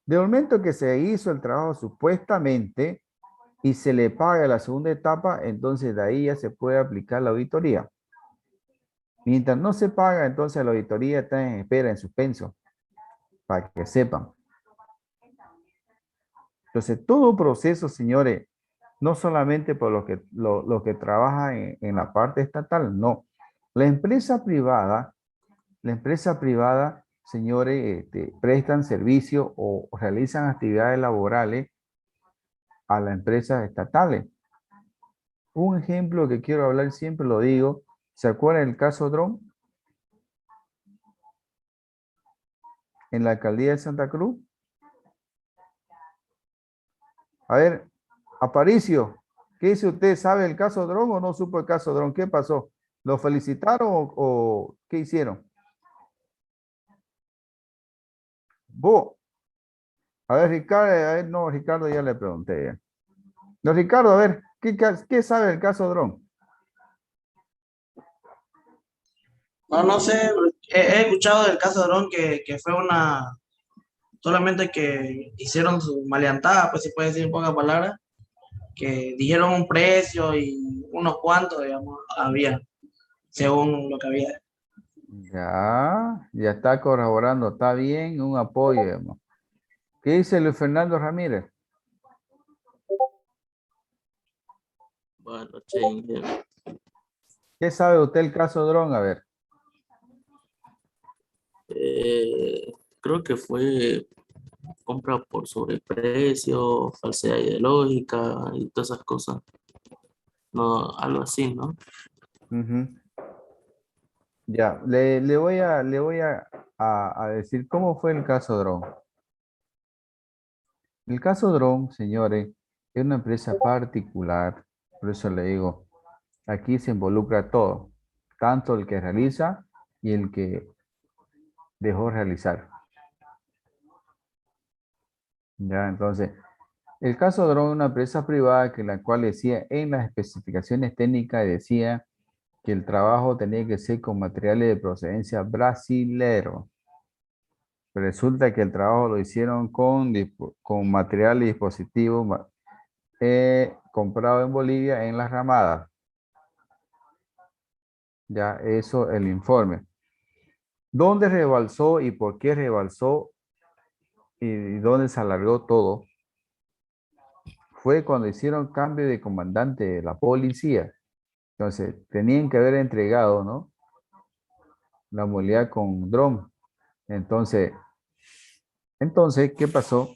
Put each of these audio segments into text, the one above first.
De momento que se hizo el trabajo supuestamente y se le paga la segunda etapa, entonces de ahí ya se puede aplicar la auditoría. Mientras no se paga, entonces la auditoría está en espera, en suspenso, para que sepan. Entonces, todo proceso, señores, no solamente por los que trabajan en la parte estatal, no. La empresa privada, la empresa privada, señores, prestan servicio o realizan actividades laborales a las empresas estatales. Un ejemplo que quiero hablar siempre lo digo, ¿se acuerdan del caso Dron en la alcaldía de Santa Cruz? A ver, Aparicio, ¿qué dice usted? ¿Sabe el caso Dron o no supo el caso Dron? ¿Qué pasó? ¿Lo felicitaron o qué hicieron? Vos, a ver, Ricardo, a ver, no, Ricardo ya le pregunté ya. No, Ricardo, a ver, ¿qué sabe del caso Dron? No, no sé, he escuchado del caso de Ron que fue solamente que hicieron su maleantada, pues se puede decir en pocas palabras, que dijeron un precio y unos cuantos, digamos, había, según lo que había. Ya está corroborando, está bien, un apoyo, digamos. ¿Qué dice Luis Fernando Ramírez? Buenas noches, ingeniero. ¿Qué sabe usted el caso Dron? A ver. Creo que fue compra por sobreprecio, falsedad ideológica y todas esas cosas. No, algo así, ¿no? Ujú. Ya, le voy a decir cómo fue el caso Dron. El caso Dron, señores, es una empresa particular, por eso le digo, aquí se involucra todo, tanto el que realiza y el que dejó realizar. Ya, entonces, el caso Dron es una empresa privada que la cual decía en las especificaciones técnicas decía que el trabajo tenía que ser con materiales de procedencia brasilero. Resulta que el trabajo lo hicieron con material y dispositivos comprado en Bolivia en las ramadas. Ya eso el informe. ¿Dónde rebalsó y por qué rebalsó y dónde se alargó todo? Fue cuando hicieron cambio de comandante de la policía. Entonces, tenían que haber entregado, ¿no? La movilidad con dron. Entonces, ¿qué pasó?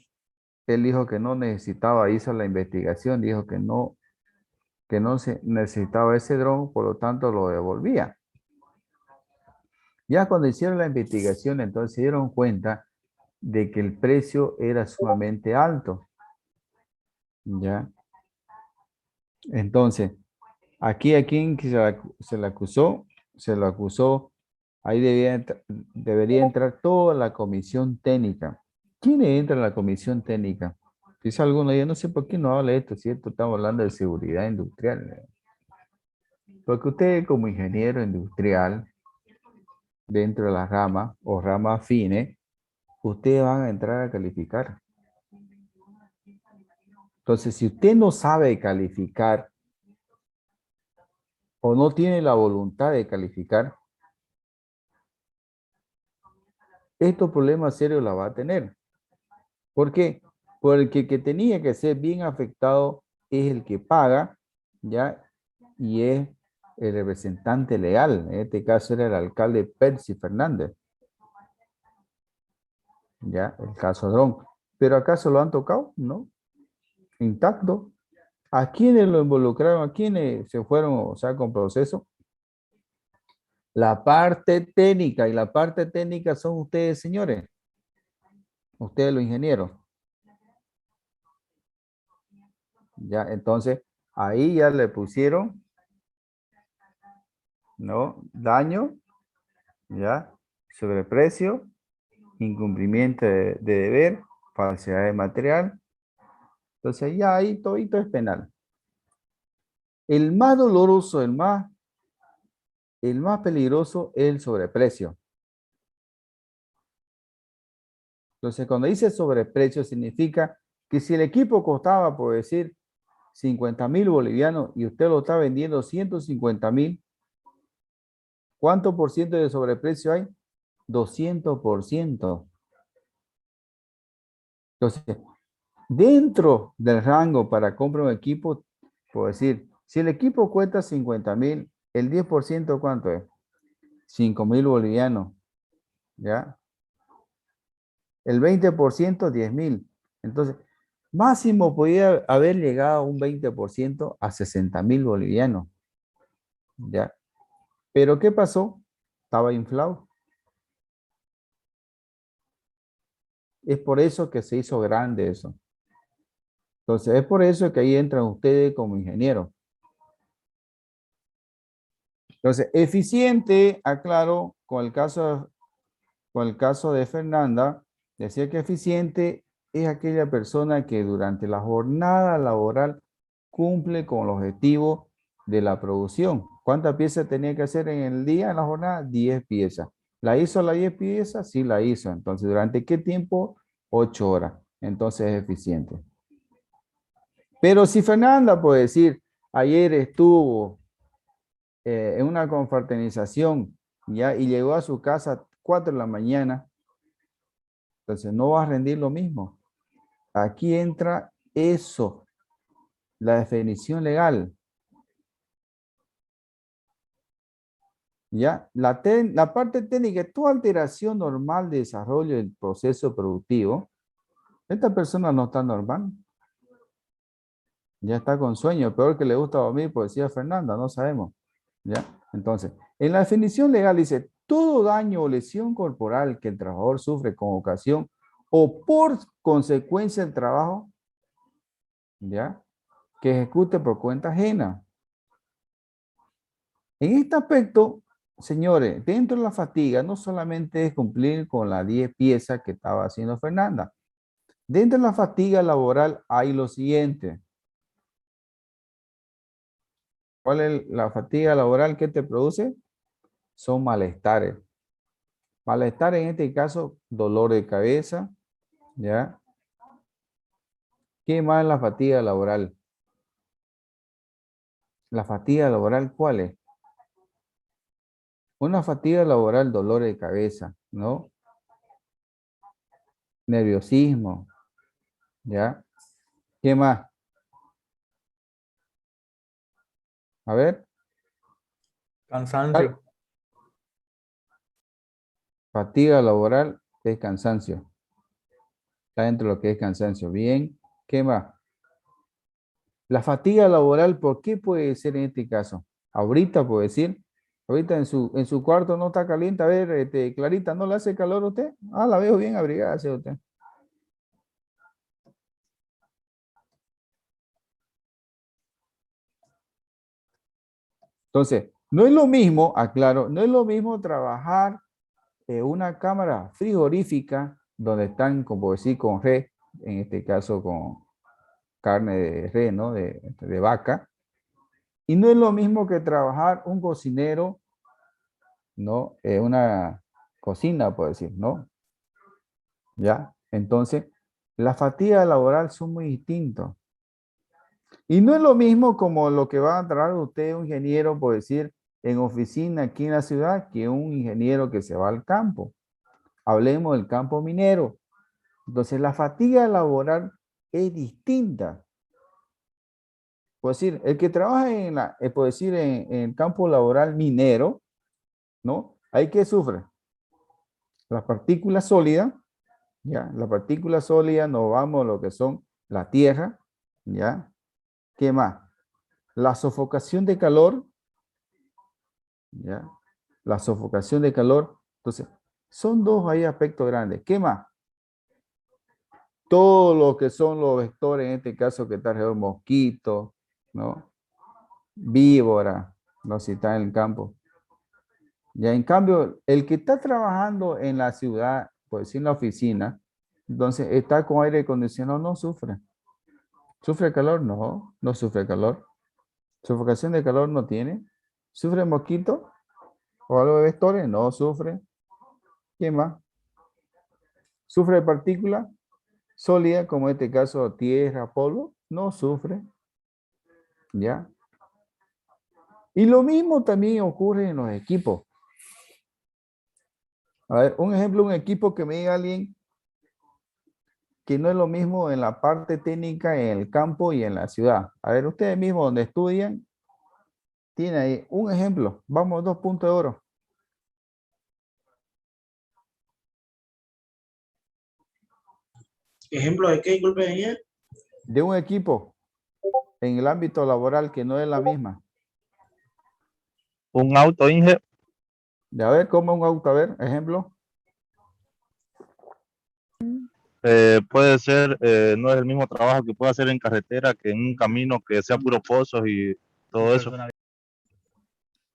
Él dijo que no necesitaba, hizo la investigación, dijo que no se necesitaba ese dron, por lo tanto lo devolvía. Ya cuando hicieron la investigación, entonces se dieron cuenta de que el precio era sumamente alto. ¿Ya? Entonces, aquí a quien se le acusó, se lo acusó, ahí debería entrar toda la comisión técnica. ¿Quién entra en la comisión técnica? Dice alguno, yo no sé por qué no habla de esto, ¿cierto? Estamos hablando de seguridad industrial. Porque usted como ingeniero industrial, dentro de la rama o rama afines, ustedes van a entrar a calificar. Entonces, si usted no sabe calificar o no tiene la voluntad de calificar, estos problemas serios la va a tener. ¿Por qué? Porque el que tenía que ser bien afectado es el que paga, ¿ya? Y es el representante legal. En este caso era el alcalde Percy Fernández, ¿ya? El caso Dron. ¿Pero acaso lo han tocado? No. Intacto. ¿A quiénes lo involucraron? ¿A quiénes se fueron, o sea, con proceso? La parte técnica, y la parte técnica son ustedes, señores. Ustedes los ingenieros. Ya, entonces, ahí ya le pusieron, ¿no? Daño, ya, sobreprecio, incumplimiento de deber, falsedad de material. Entonces, ya ahí todito es penal. El más doloroso, el más peligroso es el sobreprecio. Entonces, cuando dice sobreprecio, significa que si el equipo costaba, por decir, 50.000 bolivianos y usted lo está vendiendo 150.000, ¿cuánto por ciento de sobreprecio hay? 200%. Entonces, dentro del rango para comprar un equipo, por decir, si el equipo cuesta 50.000, el 10% ¿cuánto es? 5.000 bolivianos, ¿ya? El 20%, 10.000. Entonces, máximo podía haber llegado un 20% a 60.000 bolivianos, ¿ya? Pero ¿qué pasó? Estaba inflado. Es por eso que se hizo grande eso. Entonces, es por eso que ahí entran ustedes como ingenieros. Entonces, eficiente, aclaro, con el caso de Fernanda, decía que eficiente es aquella persona que durante la jornada laboral cumple con el objetivo de la producción. ¿Cuántas piezas tenía que hacer en el día, en la jornada? 10 piezas. ¿La hizo las 10 piezas? Sí, la hizo. Entonces, ¿durante qué tiempo? 8 horas. Entonces es eficiente. Pero si Fernanda, puede decir, ayer estuvo en una confraternización, ¿ya? Y llegó a su casa a 4 de la mañana, entonces no va a rendir lo mismo. Aquí entra eso, la definición legal, ¿ya? La parte técnica, toda alteración normal de desarrollo del proceso productivo, esta persona no está normal, ya está con sueño, peor que le gusta dormir, pues decía Fernanda, no sabemos, ¿ya? Entonces, en la definición legal dice, todo daño o lesión corporal que el trabajador sufre con ocasión o por consecuencia del trabajo, ¿ya? Que ejecute por cuenta ajena. En este aspecto, señores, dentro de la fatiga no solamente es cumplir con las 10 piezas que estaba haciendo Fernanda. Dentro de la fatiga laboral hay lo siguiente. ¿Cuál es la fatiga laboral que te produce? Son malestares. Malestar en este caso, dolor de cabeza, ¿ya? ¿Qué más es la fatiga laboral? La fatiga laboral, ¿cuál es? Una fatiga laboral, dolor de cabeza, ¿no? Nerviosismo, ¿ya? ¿Qué más? A ver, Cansancio. fatiga laboral es cansancio. Está dentro de lo que es cansancio. Bien, ¿qué más? La fatiga laboral, ¿por qué puede ser en este caso? Ahorita puede decir, ahorita en su cuarto no está caliente. A ver, Clarita, ¿no le hace calor a usted? Ah, la veo bien abrigada, hace usted. Entonces, no es lo mismo, aclaro, no es lo mismo trabajar en una cámara frigorífica donde están, como decir, con res, en este caso con carne de res, ¿no? De vaca. Y no es lo mismo que trabajar un cocinero, ¿no? En una cocina, puedo decir, ¿no? ¿Ya? Entonces, la fatiga laboral son muy distintos. Y no es lo mismo como lo que va a trabajar usted, un ingeniero, por decir, en oficina aquí en la ciudad, que un ingeniero que se va al campo. Hablemos del campo minero. Entonces, la fatiga laboral es distinta. Por decir, el que trabaja por decir, en el campo laboral minero, ¿no? ¿Hay que sufre? Las partículas sólidas, ¿ya? Las partículas sólidas nos vamos a lo que son la tierra, ¿ya? ¿Qué más? La sofocación de calor, ¿ya? La sofocación de calor. Entonces, son dos ahí aspectos grandes. ¿Qué más? Todo lo que son los vectores, en este caso que está alrededor, mosquitos, ¿no? Víbora, ¿no? Si está en el campo. Ya en cambio, el que está trabajando en la ciudad, pues en la oficina, entonces está con aire acondicionado, no sufre. ¿Sufre calor? No, no sufre calor. ¿Sofocación de calor no tiene? ¿Sufre mosquito? ¿O algo de vectores? No sufre. ¿Qué más? ¿Sufre partícula sólida, como en este caso tierra, polvo? No sufre. ¿Ya? Y lo mismo también ocurre en los equipos. A ver, un ejemplo, un equipo que me diga alguien que no es lo mismo en la parte técnica en el campo y en la ciudad. A ver, ustedes mismos donde estudian, tiene ahí un ejemplo. Vamos, 2 puntos de oro. ¿Ejemplo de qué? Disculpe, señor. De un equipo en el ámbito laboral que no es la misma. Un auto, Inge, De a ver, ¿cómo un auto? A ver, ejemplo. puede ser, no es el mismo trabajo que puede hacer en carretera que en un camino que sea puro pozos y todo eso.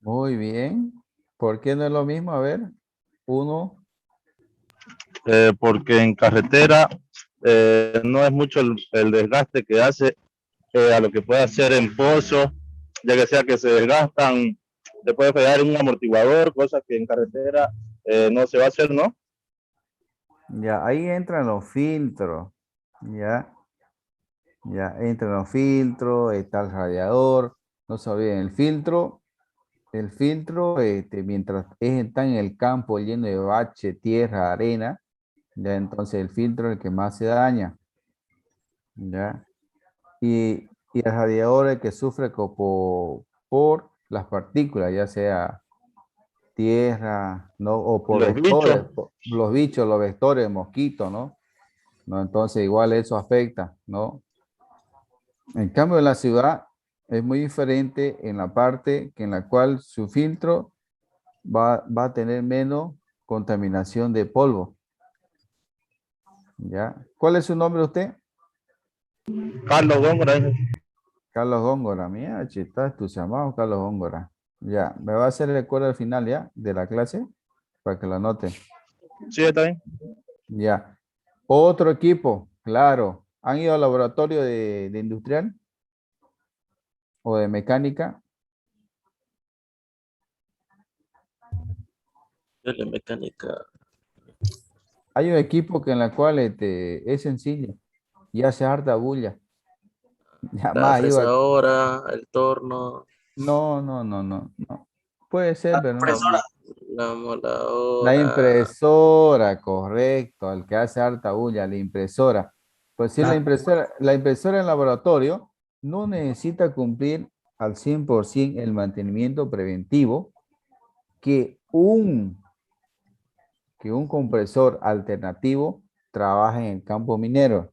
Muy bien. ¿Por qué no es lo mismo? A ver, uno. Porque en carretera no es mucho el desgaste que hace a lo que puede hacer en pozos, ya que sea que se desgastan, se puede fallar un amortiguador, cosas que en carretera no se va a hacer, ¿no? Ya, ahí entran los filtros. Ya, ya entran los filtros, está el radiador. No se olviden, el filtro, mientras está en el campo lleno de bache, tierra, arena, ya entonces el filtro es el que más se daña. Ya. Y el radiador es el que sufre por las partículas, ya sea tierra, ¿no? O por Los bichos, vectores, los bichos, los vectores, mosquitos, ¿no? ¿No? Entonces igual eso afecta, ¿no? En cambio en la ciudad es muy diferente en la parte que en la cual su filtro va a tener menos contaminación de polvo, ¿ya? ¿Cuál es su nombre usted? Carlos Góngora, Inge. Carlos Góngora, mira, che, está entusiasmado Carlos Góngora. Ya, me va a hacer el recuerdo al final ya de la clase para que lo anoten. Sí, está bien. Ya. Otro equipo, claro. ¿Han ido al laboratorio de industrial o de mecánica? Yo la mecánica, Hay un equipo que en la cual es sencillo y hace harta bulla. la Jamás iba. fresadora, el torno, No, no, no, no, no. Puede ser, pero la, no. Impresora. la La moladora, impresora, correcto, el que hace harta bulla, la impresora. Pues sí, La- la impresora en laboratorio no necesita cumplir al 100% el mantenimiento preventivo que un compresor alternativo trabaja en el campo minero.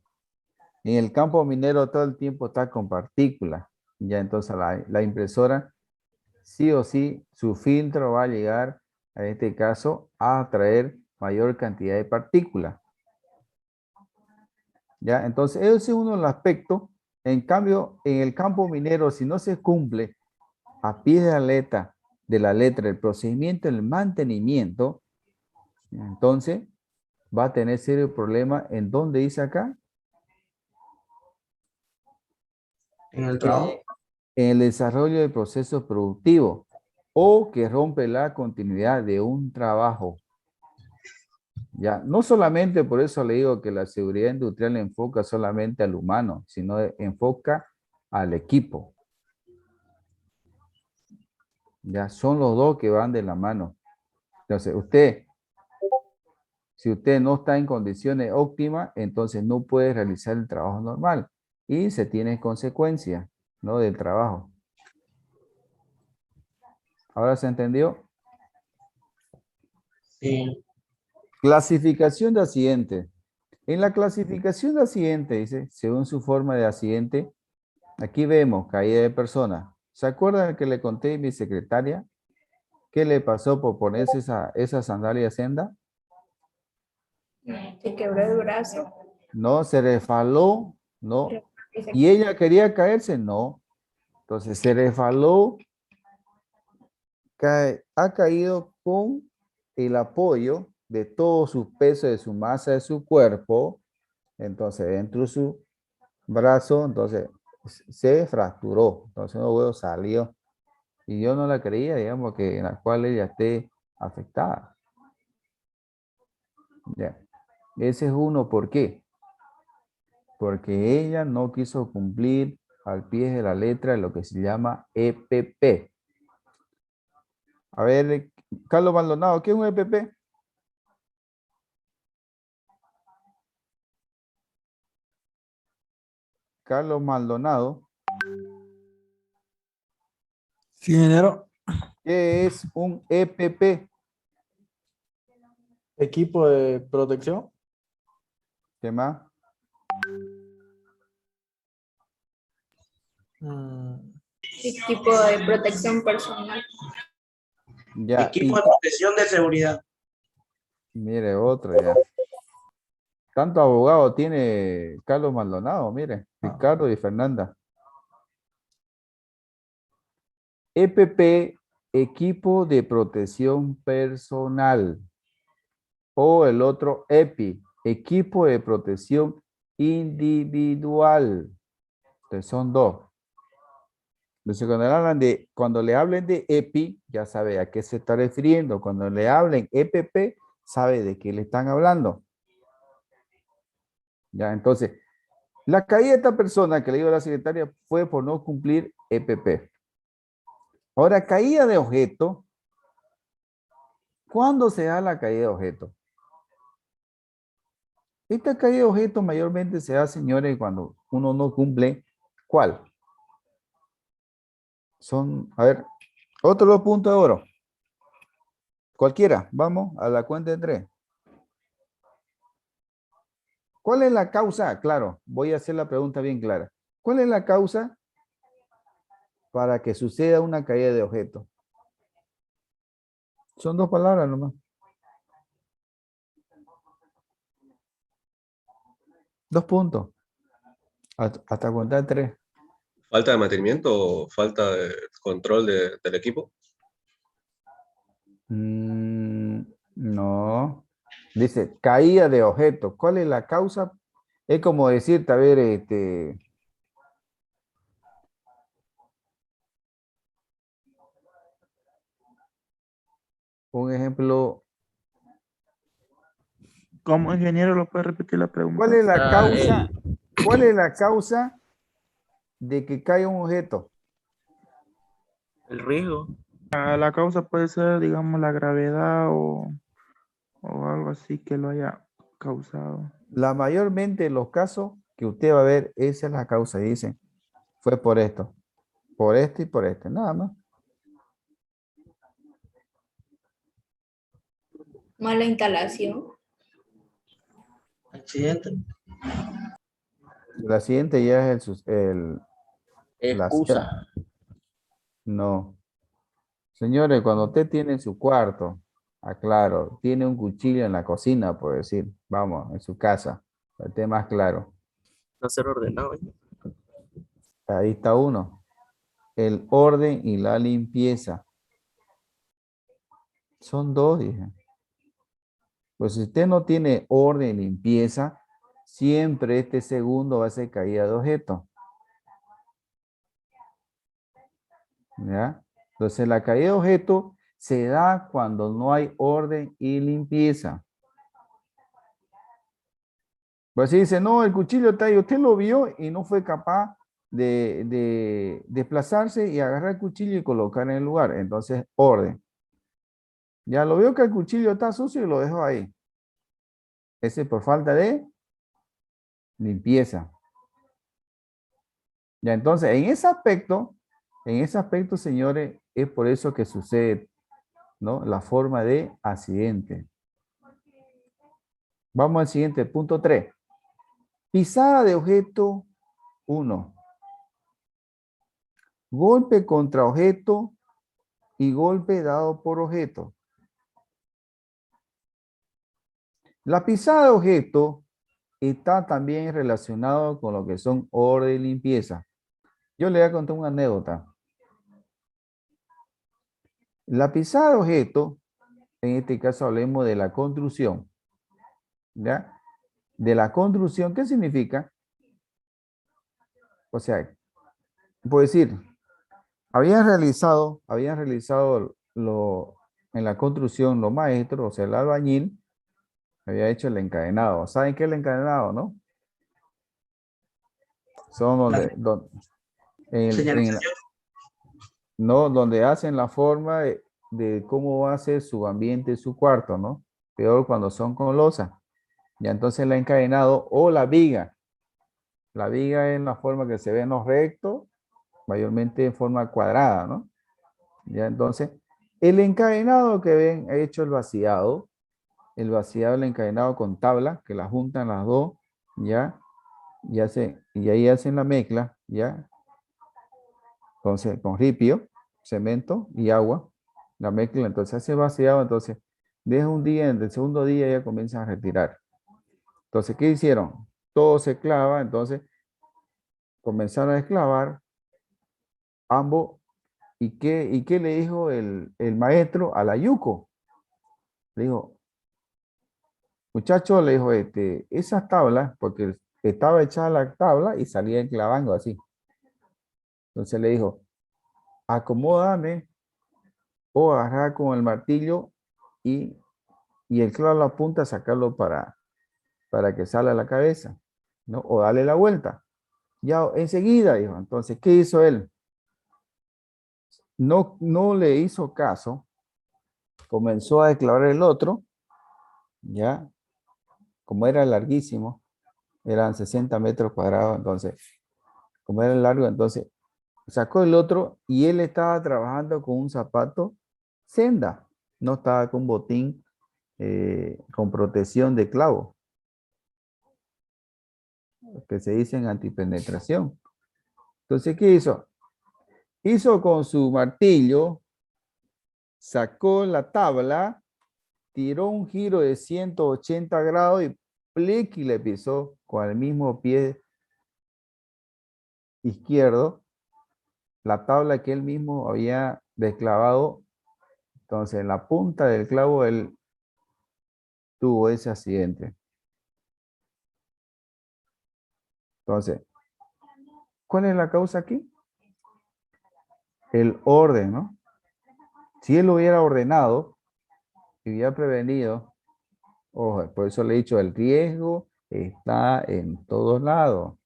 En el campo minero todo el tiempo está con partículas. Ya entonces la impresora, sí o sí, su filtro va a llegar, en este caso, a traer mayor cantidad de partículas. Ya, entonces, ese es uno de los aspectos. En cambio, en el campo minero, si no se cumple a pie de la letra el procedimiento del mantenimiento, entonces va a tener serio problema en donde dice acá, en el trabajo. en el desarrollo de procesos productivos o que rompe la continuidad de un trabajo. Ya, no solamente por eso le digo que la seguridad industrial enfoca solamente al humano, sino enfoca al equipo. Ya son los dos que van de la mano. Entonces, si usted no está en condiciones óptimas, entonces no puede realizar el trabajo normal y se tiene consecuencias, ¿no? Del trabajo. ¿Ahora se entendió? Sí. Clasificación de accidente. En la clasificación de accidente, dice, según su forma de accidente, aquí vemos caída de persona. ¿Se acuerdan que le conté a mi secretaria qué le pasó por ponerse esa sandalia senda? Se quebró el brazo. No, se resbaló, no. ¿Y ella quería caerse? No. Entonces se resbaló, ha caído con el apoyo de todo su peso, de su masa, de su cuerpo. Entonces, dentro de su brazo, entonces se fracturó. Entonces, un huevo salió. Y yo no la creía, digamos, que en la cual ella esté afectada. Ya. Ese es uno, ¿por qué? Porque ella no quiso cumplir al pie de la letra lo que se llama EPP. A ver, Carlos Maldonado, ¿qué es un EPP? Carlos Maldonado, Sí, ingeniero. ¿qué es un EPP? Equipo de protección. ¿Qué más? Equipo de protección personal. Ya, Equipo y de protección de seguridad. mire, otro ya. Tanto abogado tiene Carlos Maldonado, mire, Ricardo y Fernanda. EPP, equipo de protección personal. O el otro EPI, equipo de protección individual. Entonces son dos. Entonces cuando le hablen de EPI, ya sabe a qué se está refiriendo. Cuando le hablen EPP, sabe de qué le están hablando. Ya, entonces, la caída de esta persona que le digo a la secretaria fue por no cumplir EPP. Ahora, caída de objeto. ¿Cuándo se da la caída de objeto? Esta caída de objeto mayormente se da, señores, cuando uno no cumple. ¿Cuál? Son, a ver, otros puntos de oro. Cualquiera, vamos a la cuenta de 3. ¿Cuál es la causa? Claro, voy a hacer la pregunta bien clara. ¿Cuál es la causa para que suceda una caída de objeto? Son dos palabras nomás. Dos puntos. Hasta contar 3. ¿Falta de mantenimiento o falta de control del equipo? No. Dice caída de objeto. ¿Cuál es la causa? Es como decirte, a ver, un ejemplo. ¿Cómo, ingeniero, lo puede repetir la pregunta? ¿Cuál es la Ah, causa? ¿Cuál es la causa de que caiga un objeto? el riesgo. La causa puede ser, digamos, la gravedad o algo así que lo haya causado. La mayormente de los casos que usted va a ver, esa es la causa. Dicen, fue por esto y por este, nada más. Mala instalación. Accidente. La siguiente ya es Excusa. no. Señores, cuando usted tiene en su cuarto, aclaro, tiene un cuchillo en la cocina, por decir, vamos, en su casa, para que esté más claro. No ser ordenado. Ahí está uno. El orden y la limpieza. Son dos, dije. Pues si usted no tiene orden y limpieza, siempre este segundo va a ser caída de objeto. ¿Ya? Entonces la caída de objeto se da cuando no hay orden y limpieza. Pues si dice, no, el cuchillo está ahí, usted lo vio y no fue capaz de desplazarse y agarrar el cuchillo y colocar en el lugar. Entonces, orden. Ya lo vio que el cuchillo está sucio y lo dejó ahí. Ese es por falta de limpieza. Ya, entonces, en ese aspecto, señores, es por eso que sucede, ¿no? La forma de accidente. Vamos al siguiente, punto 3. Pisada de objeto 1. Golpe contra objeto y golpe dado por objeto. La pisada de objeto está también relacionado con lo que son orden y limpieza. Yo le voy a contar una anécdota. La pisada de objeto, en este caso hablemos de la construcción. ¿Ya? De la construcción, ¿qué significa? O sea, puedo decir, habían realizado en la construcción los maestros, o sea, el albañil, Había hecho el encadenado. ¿Saben qué es el encadenado, no? Son donde, Señalización. no, donde hacen la forma de cómo va a ser su ambiente, su cuarto, ¿no? Peor cuando son con losa. Ya entonces el encadenado o la viga. La viga es la forma que se ve en los rectos, mayormente en forma cuadrada, ¿no? Ya entonces, el encadenado que ven, he hecho el vaciado, el encadenado con tabla, que la juntan las dos, ya, y ahí hacen la mezcla, ya, entonces con ripio, cemento y agua, la mezcla, entonces hace vaciado, entonces deja un día, en el segundo día ya comienzan a retirar. Entonces, ¿qué hicieron? Todo se clava, entonces comenzaron a esclavar ambos. Y qué le dijo el maestro a la yuco? Le dijo, muchacho, le dijo, esas tablas, porque estaba echada la tabla y salía enclavando así. Entonces le dijo, acomódame o agarrar con el martillo y, y el clavo a la punta, sacarlo para que salga la cabeza, ¿no? O darle la vuelta. Ya enseguida, dijo. Entonces, ¿qué hizo él? No le hizo caso, comenzó a clavar el otro, ya, como era larguísimo, eran 60 metros cuadrados, entonces, como era largo, entonces sacó el otro y él estaba trabajando con un zapato senda, no estaba con botín con protección de clavo, que se dice en antipenetración. Entonces, ¿qué hizo? Hizo con su martillo, sacó la tabla, tiró un giro de 180 grados y plic y le pisó con el mismo pie izquierdo la tabla que él mismo había desclavado. Entonces, en la punta del clavo él tuvo ese accidente. Entonces, ¿cuál es la causa aquí? El orden, ¿no? Si él hubiera ordenado y hubiera prevenido, ojo, por eso le he dicho, el riesgo está en todos lados,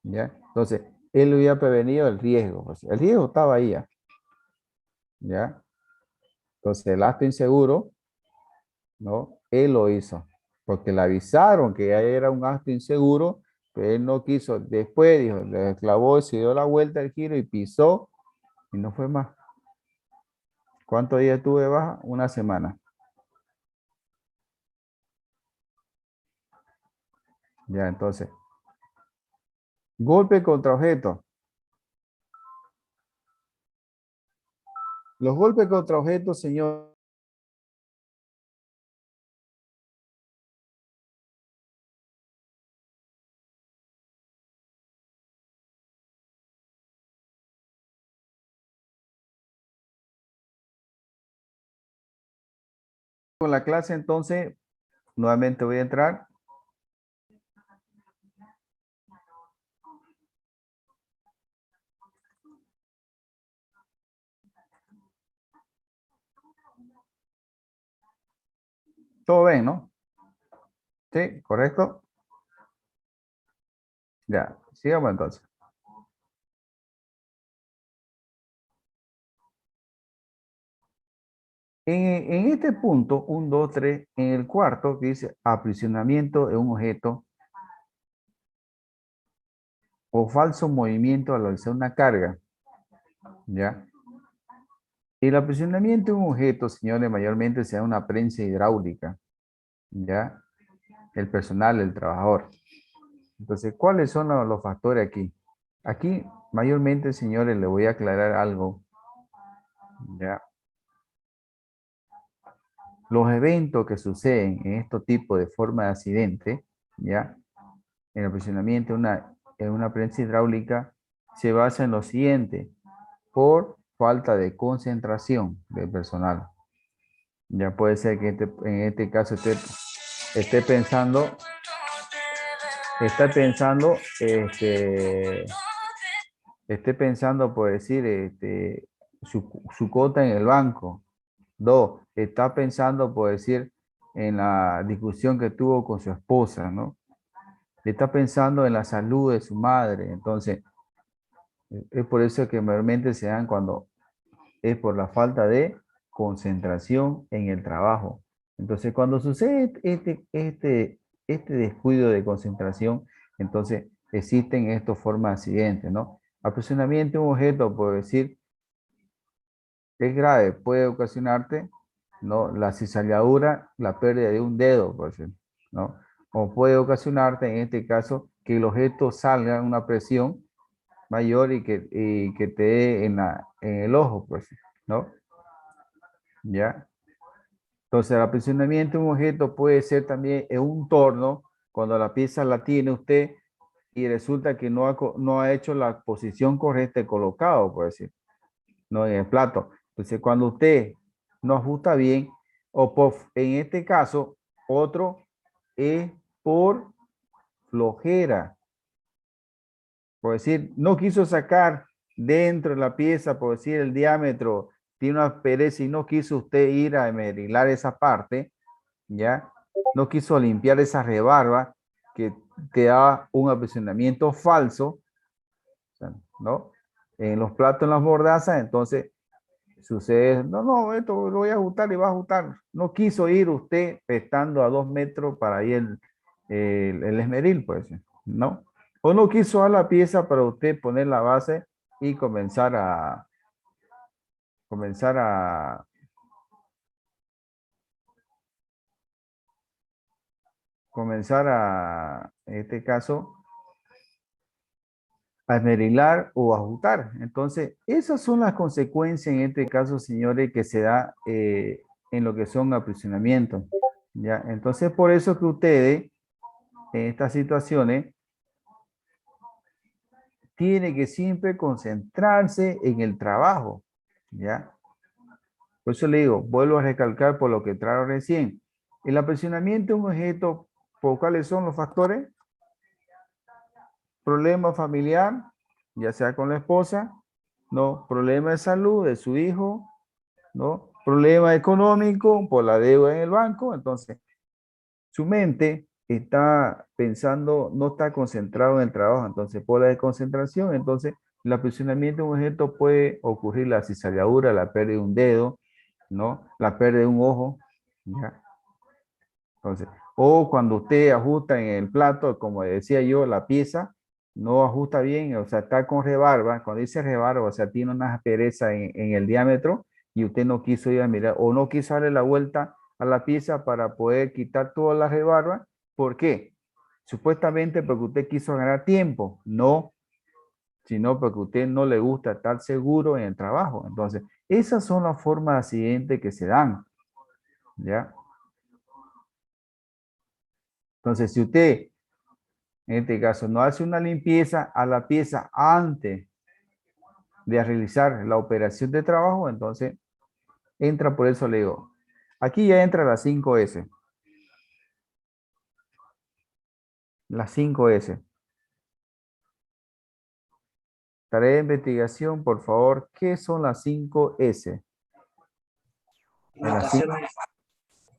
¿ya? Entonces, él hubiera prevenido el riesgo, pues, el riesgo estaba ahí, ¿ya? Entonces, el acto inseguro, ¿no? Él lo hizo, porque le avisaron que era un acto inseguro, pero él no quiso. Después dijo, le clavó, se dio la vuelta al giro y pisó y no fue más. ¿Cuántos días tuve baja? Una semana. Ya, entonces, golpe contra objeto. Los golpes contra objetos, señor. Con la clase, entonces, nuevamente voy a entrar. Todo bien, ¿no? Sí, correcto. Ya, sigamos entonces. En este punto, 1, 2, 3, en el cuarto, que dice aprisionamiento de un objeto o falso movimiento al alzar una carga, ¿ya? El aprisionamiento de un objeto, señores, mayormente se da una prensa hidráulica, ¿ya? El personal, el trabajador. Entonces, ¿cuáles son los factores aquí? Aquí, mayormente, señores, le voy a aclarar algo, ¿ya? Los eventos que suceden en estos tipos de forma de accidente, ¿ya? El aprisionamiento en una prensa hidráulica se basa en lo siguiente: por falta de concentración del personal. Ya puede ser que en este caso esté pensando, esté pensando, por decir, su cota en el banco. 2, está pensando, por decir, en la discusión que tuvo con su esposa, ¿no? Está pensando en la salud de su madre. Entonces, es por eso que mayormente se dan cuando es por la falta de concentración en el trabajo. Entonces, cuando sucede este descuido de concentración, entonces existen estas formas de accidentes, ¿no? Apresuramiento de un objeto, por decir, es grave, puede ocasionarte, ¿no? La cizalladura, la pérdida de un dedo, por decir, ¿no? O puede ocasionarte, en este caso, que el objeto salga a una presión mayor y que te dé en el ojo, pues, ¿no? ¿Ya? Entonces, el aprisionamiento de un objeto puede ser también en un torno, cuando la pieza la tiene usted y resulta que no ha hecho la posición correcta de colocado, por decir, no en el plato. Entonces, cuando usted no ajusta bien, en este caso, otro es por flojera, por decir, no quiso sacar dentro de la pieza, por decir, el diámetro tiene una pereza y no quiso usted ir a esmerilar esa parte, ¿ya? No quiso limpiar esa rebarba que da un aprisionamiento falso, ¿no? En los platos, en las mordazas, entonces sucede, no, esto lo voy a ajustar y va a ajustar. No quiso ir usted estando a 2 metros para ir el esmeril, pues, ¿no? O no quiso dar la pieza para usted poner la base y comenzar a, en este caso, a esmerilar o ajustar. Entonces, esas son las consecuencias en este caso, señores, que se da en lo que son aprisionamientos. ¿Ya? Entonces, por eso que ustedes, en estas situaciones, tienen que siempre concentrarse en el trabajo. ¿Ya? Por eso le digo, vuelvo a recalcar por lo que trajo recién. El aprisionamiento es un objeto, ¿por cuáles son los factores? Problema familiar, ya sea con la esposa, ¿no? Problema de salud de su hijo, ¿no? Problema económico por la deuda en el banco. Entonces, su mente está pensando, no está concentrado en el trabajo. Entonces, por la desconcentración, entonces, el aprisionamiento de un objeto puede ocurrir la cizalladura, la pérdida de un dedo, ¿no? La pérdida de un ojo, ¿ya? Entonces, o cuando usted ajusta en el plato, como decía yo, la pieza no ajusta bien, o sea, está con rebarba. Cuando dice rebarba, o sea, tiene una aspereza en el diámetro y usted no quiso ir a mirar o no quiso darle la vuelta a la pieza para poder quitar toda la rebarba. ¿Por qué? Supuestamente porque usted quiso ganar tiempo, no, sino porque a usted no le gusta estar seguro en el trabajo. Entonces, esas son las formas de accidente que se dan, ¿ya? Entonces, si usted, en este caso, no hace una limpieza a la pieza antes de realizar la operación de trabajo, entonces entra, por eso le digo, aquí ya entra la 5S. La 5S. Tarea de investigación, por favor, ¿qué son las 5S?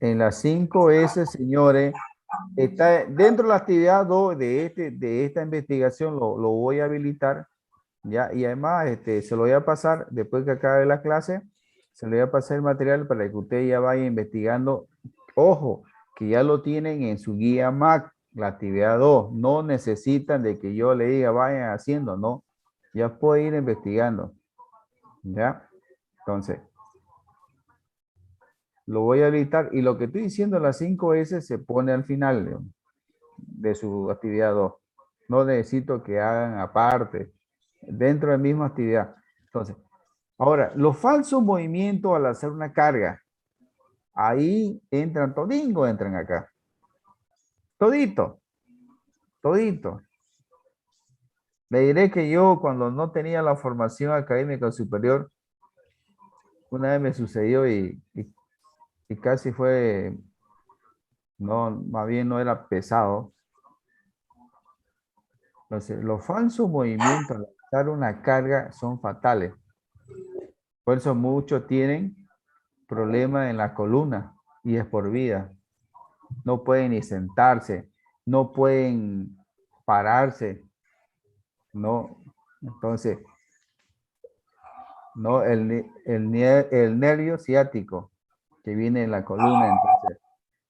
En las 5S, señores, está dentro de la actividad 2 de esta investigación, lo voy a habilitar, ¿ya? Y además, se lo voy a pasar, después que acabe la clase, se le voy a pasar el material para que usted ya vaya investigando. Ojo, que ya lo tienen en su guía MAC, la actividad 2. No necesitan de que yo le diga vayan haciendo, no. Ya puede ir investigando, ¿ya? Entonces, lo voy a habilitar y lo que estoy diciendo, las 5S se pone al final de su actividad 2. No necesito que hagan aparte, dentro de la misma actividad. Entonces, ahora, los falsos movimientos al hacer una carga, ahí entran todingo, entran acá. Todito, todito. Le diré que yo cuando no tenía la formación académica superior, una vez me sucedió y casi fue, no, más bien no era pesado. Entonces, los falsos movimientos al hacer una carga son fatales. Por eso muchos tienen problemas en la columna y es por vida. no pueden ni sentarse, no pueden pararse, ¿no? Entonces, ¿no? El nervio ciático que viene en la columna, entonces,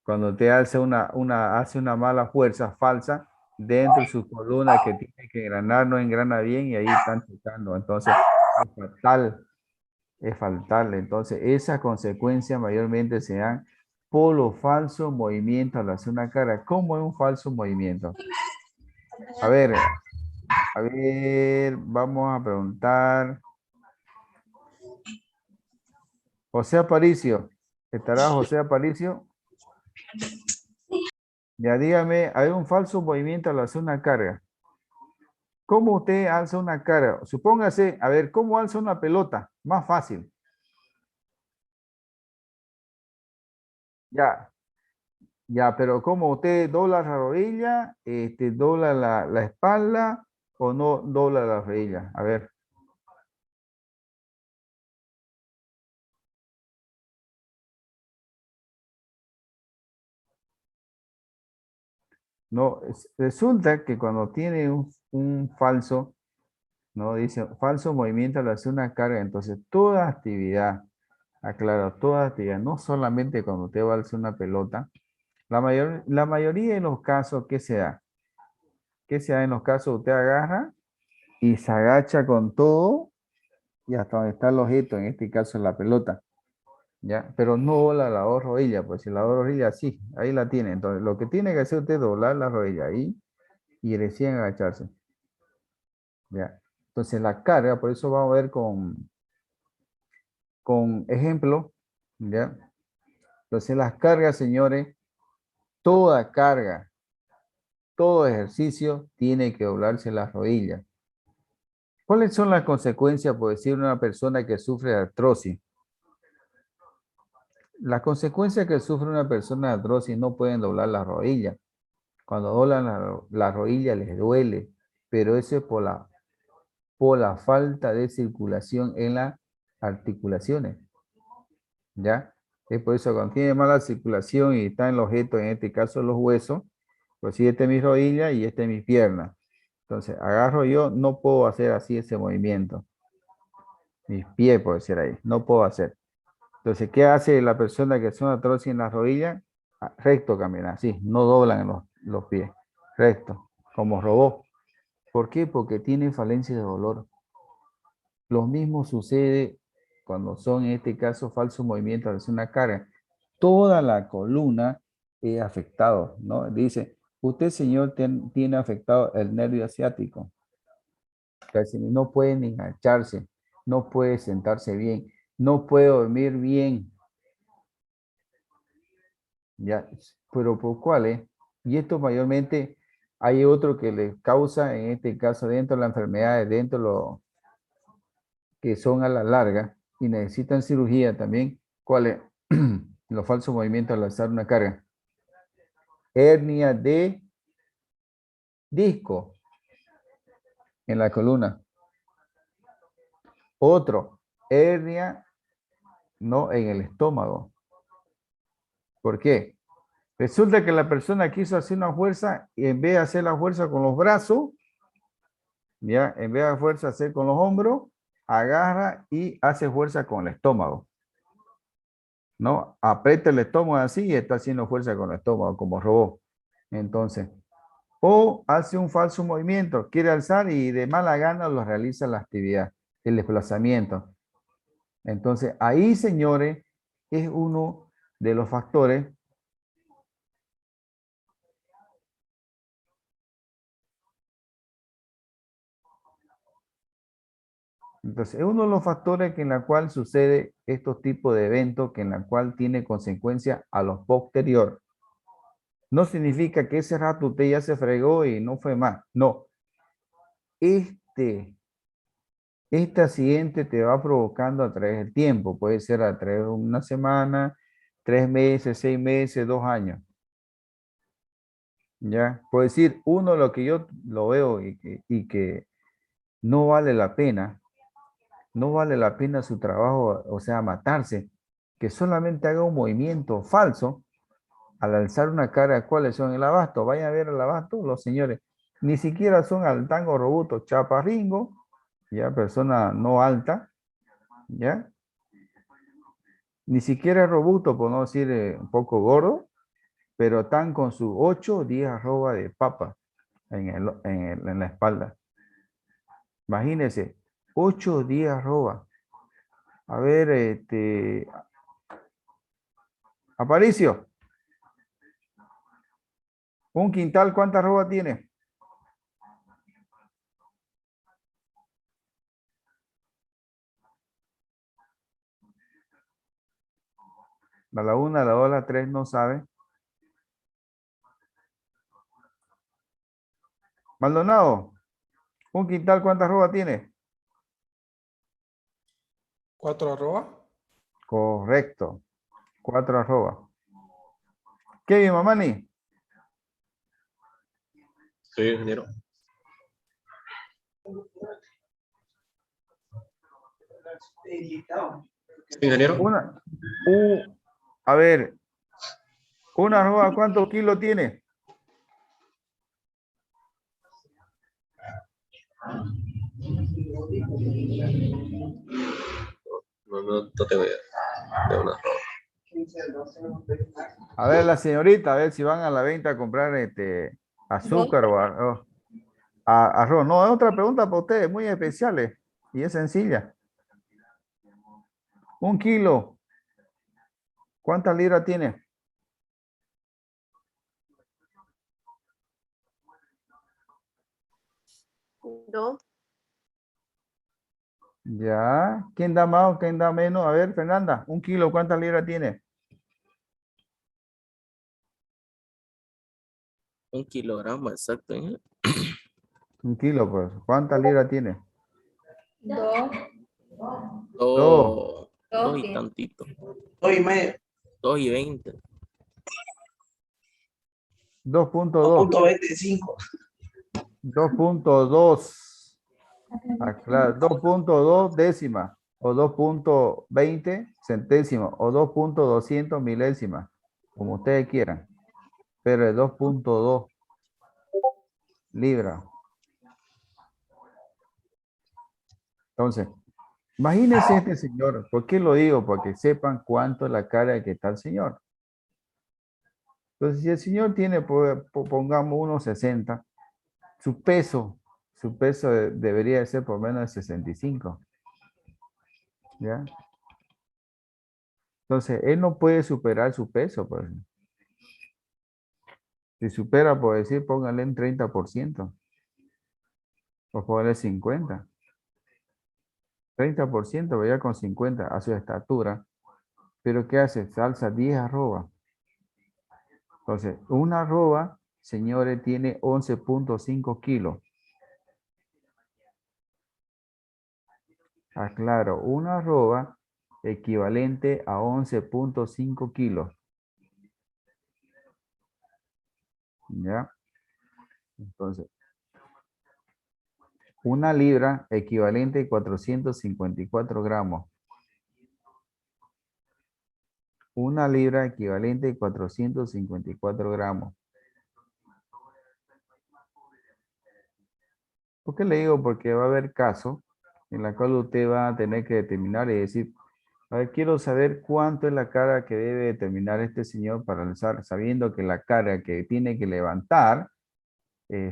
cuando te hace hace una mala fuerza falsa dentro de su columna que tiene que engranar, no engrana bien y ahí están chocando. Entonces, es fatal, es fatal. Entonces, esas consecuencias mayormente se dan por los falsos movimientos al hacer una cara. ¿Cómo es un falso movimiento? A ver, vamos a preguntar. José Aparicio, ¿estará José Aparicio? Ya dígame, hay un falso movimiento al hacer una carga. ¿Cómo usted alza una carga? Supóngase, a ver, ¿cómo alza una pelota? Más fácil. Ya, ya, pero ¿cómo usted dobla la rodilla, dobla la espalda o no dobla la rodilla? A ver. No, resulta que cuando tiene un falso, no dice falso movimiento al hacer una carga, entonces toda actividad, aclaro, toda actividad, no solamente cuando usted va a alzar una pelota, la mayoría de los casos, ¿qué se da? ¿Qué se da en los casos? Usted agarra y se agacha con todo y hasta donde está el objeto, en este caso la pelota, ¿ya? Pero no dobla la dos rodillas, pues si la dos rodillas, sí, ahí la tiene. Entonces, lo que tiene que hacer usted es doblar la rodilla ahí y recién agacharse, ¿ya? Entonces, la carga, por eso vamos a ver con ejemplo, ¿ya? Entonces, las cargas, señores, toda carga, todo ejercicio tiene que doblarse las rodillas. ¿Cuáles son las consecuencias, por decir, una persona que sufre de artrosis? Las consecuencias que sufre una persona de artrosis no pueden doblar las rodillas. Cuando doblan la rodilla les duele, pero eso es por la falta de circulación en las articulaciones. ¿Ya? Es por eso cuando tiene mala circulación y está en los objetos, en este caso los huesos, pues si esta es mi rodilla y esta es mi pierna. Entonces, agarro yo, no puedo hacer así ese movimiento. Mis pies, por decir ahí, no puedo hacer. Entonces, ¿qué hace la persona que son artrosis en las rodillas? Recto caminar, así, no doblan los pies, recto, como robot. ¿Por qué? Porque tiene falencia de dolor. Lo mismo sucede cuando son, en este caso, falsos movimientos al hacer una carga. Toda la columna es afectado, ¿no? Dice, usted, señor, tiene afectado el nervio asiático. Casi no puede ni agacharse, no puede sentarse bien, no puede dormir bien. Ya, pero ¿por cuáles? Y esto mayormente hay otro que les causa, en este caso, dentro de las enfermedades, dentro de lo que son a la larga y necesitan cirugía también. ¿Cuáles? Los falsos movimientos al alzar una carga. Hernia de disco en la columna. Otro, hernia no en el estómago. ¿Por qué? Resulta que la persona quiso hacer una fuerza y en vez de hacer la fuerza con los brazos, ya, en vez de fuerza hacer con los hombros, agarra y hace fuerza con el estómago. ¿No? Aprieta el estómago así y está haciendo fuerza con el estómago, como robot. Entonces, o hace un falso movimiento, quiere alzar y de mala gana lo realiza la actividad, el desplazamiento. Entonces, ahí, señores, es uno de los factores. Entonces, es uno de los factores que en la cual sucede estos tipos de eventos, que en la cual tiene consecuencias a los posterior. No significa que ese rato usted ya se fregó y no fue más. No. Este accidente te va provocando a través del tiempo. Puede ser a través de una semana, 3 meses, 6 meses, 2 años. ¿Ya? Por decir, uno lo que yo lo veo y que no vale la pena, no vale la pena su trabajo, o sea, matarse, que solamente haga un movimiento falso, Al alzar una carga, ¿cuáles son? El abasto. Vayan a ver el abasto, los señores. Ni siquiera son al tango robusto, chaparringo, ya, persona no alta, ya. Ni siquiera es robusto, por no decir un poco gordo, pero están con sus 8 o 10 arroba de papa en la espalda. Imagínense, 8 o 10 arroba. A ver, Aparicio, un quintal, ¿cuánta arroba tiene? A la 1, a la 2, a la 3 no sabe. Maldonado, un quintal, ¿cuánta arroba tiene? 4 arroba. Correcto, 4 arroba. Kevin Mamani, Sí, ingeniero. Sí, ingeniero. a ver, una arroba, ¿cuántos kilos tiene? No tengo idea. De una. A ver, la señorita, a ver si van a la venta a comprar azúcar o arroz. No, es otra pregunta para ustedes, muy especiales y es sencilla. Un kilo, ¿cuántas libras tiene? Dos. Ya, ¿quién da más o quién da menos? A ver, Fernanda, un kilo, ¿cuántas libras tiene? 1 kilogramo, exacto. Un kilo, pues, ¿cuántas libras tiene? Dos. Dos, Dos y ¿Qué? tantito. 2,5. 2:20. 2.2, 2,25. 2.2. Claro, 2.2 décimas o 2.20 centésimos o 2.200 milésimas, como ustedes quieran, pero es 2.2 libras. Entonces, imagínense este señor. ¿Por qué lo digo? Porque sepan cuánto es la cara que está el señor. Entonces, si el señor tiene, pongamos unos 60, su peso debería de ser por menos de 65. ¿Ya? Entonces, él no puede superar su peso, pues. Si supera, por decir, póngale en 30%. O póngale 50. 30%, vaya con 50 a su estatura. Pero ¿qué hace? Salsa 10 arroba. Entonces, una arroba, señores, tiene 11.5 kilos. Aclaro, una arroba equivalente a 11.5 kilos. ¿Ya? Entonces, una libra equivalente a 454 gramos. Una libra equivalente a 454 gramos. ¿Por qué le digo? Porque va a haber casos en la cual usted va a tener que determinar y decir, a ver, quiero saber cuánto es la carga que debe determinar este señor para alzar, sabiendo que la carga que tiene que levantar